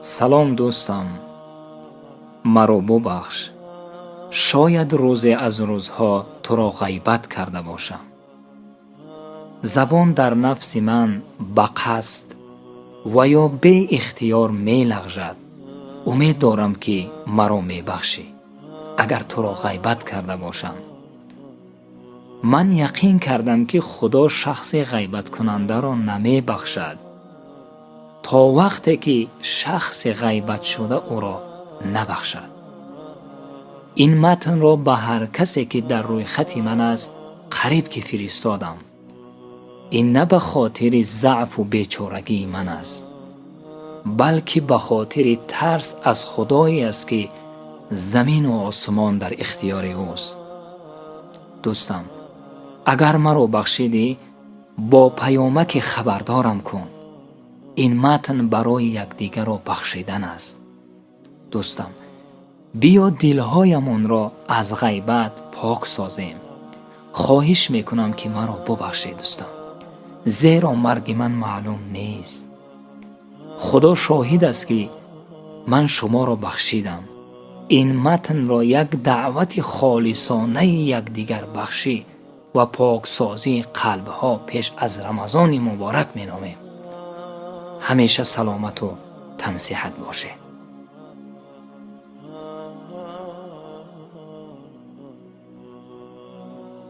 سلام دوستم، مرا ببخش. شاید روزی از روزها تو را غیبت کرده باشم. زبان در نفس من به قصد و یا به اختیار می لغزد. امید دارم که مرا می بخشی اگر تو را غیبت کرده باشم. من یقین کردم که خدا شخص غیبت کننده را نمی بخشد تا وقتی که شخص غیبت شده او را نبخشد. این متن را به هر کسی که در روی خط من است قریب که فرستادم. این نه به خاطر ضعف و بیچارگی من است، بلکه به خاطر ترس از خدایی است که زمین و آسمان در اختیار اوست. دوستم، اگر مرا بخشیدی با پیامک خبردارم کن. این متن برای یکدیگر را بخشیدن است. دوستم، بیا دلهایمان را از غیبت پاک سازیم. خواهش میکنم که مرا ببخشید دوستم، زیرا مرگ من معلوم نیست. خدا شاهد است که من شما را بخشیدم. این متن را یک دعوت خالصانه یکدیگر بخشی و پاکسازی قلبها پیش از رمضان مبارک می نامیم. همیشه سلامت و تن صحت باشید.